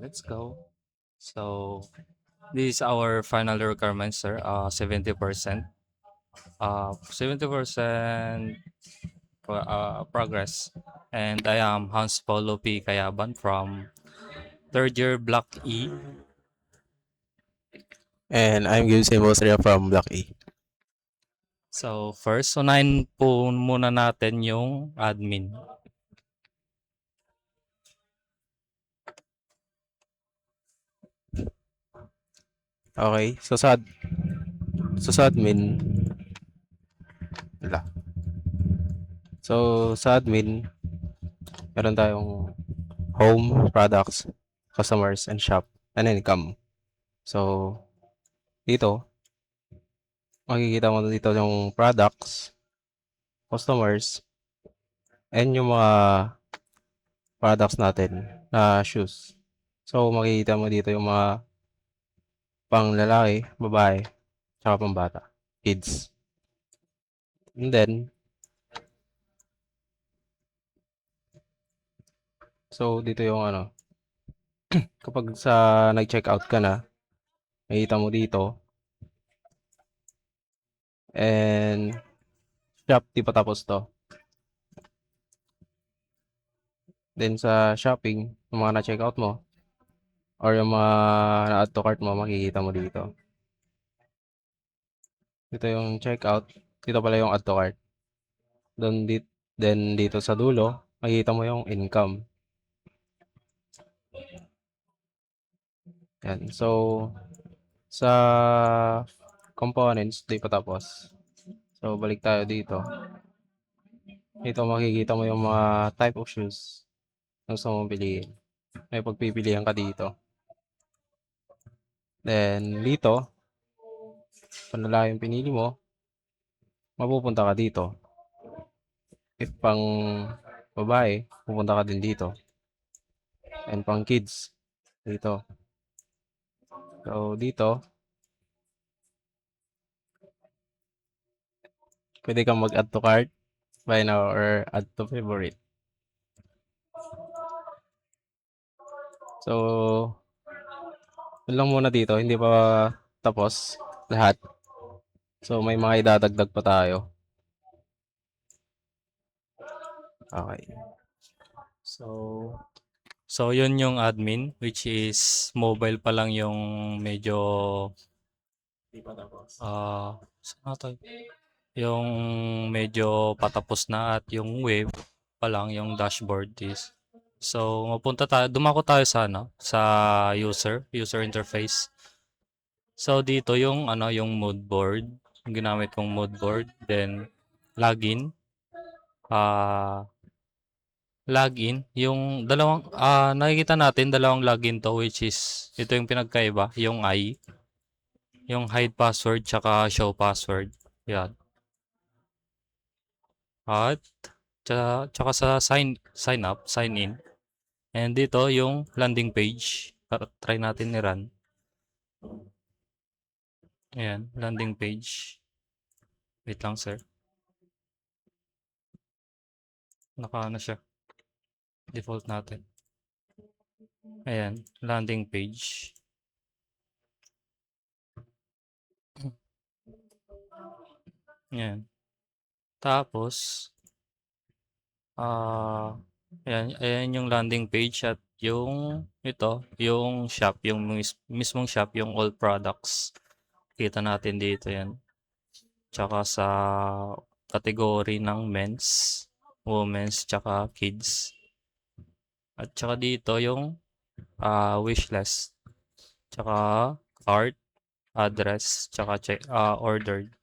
let's go. So this is our final requirement, sir. 70%. 70% progress. And I am Hans Paulo P. Kayaban from third year Block E. And I'm Gibson Bosria from Block E. So first, unahin po muna natin yung admin. Okay, so sa admin, wala. So sa admin, meron tayong home, products, customers, and shop, and income. So dito, makikita mo dito yung products, customers, and yung mga products natin na shoes. So makikita mo dito yung mga pang lalaki, babae, tsaka pang bata, kids. And then, so dito yung ano, kapag nag-check out ka na, makikita mo dito, and shop, di pa tapos to. Then sa shopping, yung mga na-check out mo, or yung mga na-add to cart mo, makikita mo dito. Dito yung check out, dito pala yung add to cart. Then dito sa dulo, makikita mo yung income. Yan. So, sa components, di pa tapos. So, balik tayo dito. Dito makikita mo yung mga type of shoes na gusto mong piliin. May pagpipilian ka dito. Then, dito, kung lalaki yung pinili mo, mapupunta ka dito. If pang babae, pupunta ka din dito. And pang kids, dito. So, dito, pwede kang mag-add to cart, buy now, or add to favorite. So, yun lang muna dito. Hindi pa tapos lahat. So, may mga idadagdag pa tayo. Okay. So, so yun yung admin, which is mobile pa lang yung medyo Hindi pa tapos. saan na tayo? Yung medyo patapos na at yung web pa lang, yung dashboard is. So, dumako tayo sa ano, sa user interface. So, dito yung ano, yung mood board, yung ginamit kong mood board, then login, ah login, yung nakikita natin dalawang login to, which is ito yung pinagkaiba, yung yung hide password tsaka show password. Yan. At tsaka sa sign up, sign in. And dito yung landing page. Try natin i-run. Ayan, landing page. Wait lang, sir. Naka siya. Default natin. Ayan, landing page. Ayan. Tapos, ayan yung landing page at yung shop, yung mismong shop, yung all products. Kita natin dito yan. Tsaka sa category ng men's, women's, tsaka kids. At tsaka dito yung wish list, tsaka cart, address, tsaka ordered.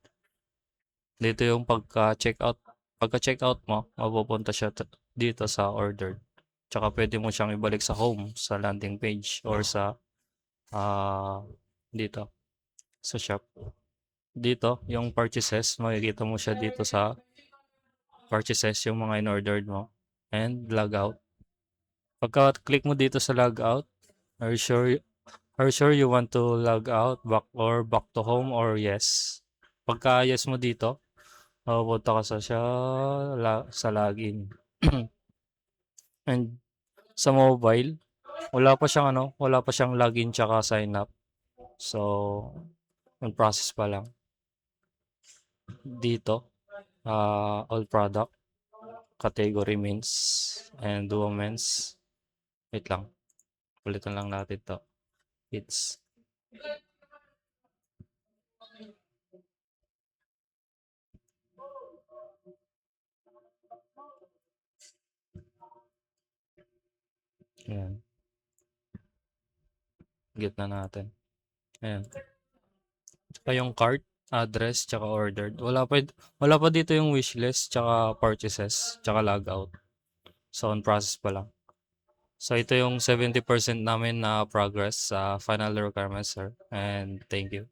Dito yung pagka-checkout mo, mapupunta siya dito sa ordered. Tsaka pwede mo siyang ibalik sa home, sa landing page, or sa dito, sa shop. Dito, yung purchases, makikita mo siya dito sa purchases, yung mga in-ordered mo. And logout. Pagka-click mo dito sa logout, are you sure, are you sure you want to log out, back to home, or yes? Pagka yes mo dito, mapupunta ka sa login. And sa mobile, wala pa siyang login tsaka sign up. So, on process pa lang. Dito, all product, category men's and women's. Wait lang, ulitin lang natin to. It's Ayan, gitna natin. Ayan. Tsaka yung cart, address, tsaka ordered. Wala pa dito yung wishlist, tsaka purchases, tsaka logout. So, on process pa lang. So, ito yung 70% namin na progress sa final requirements, sir. And thank you.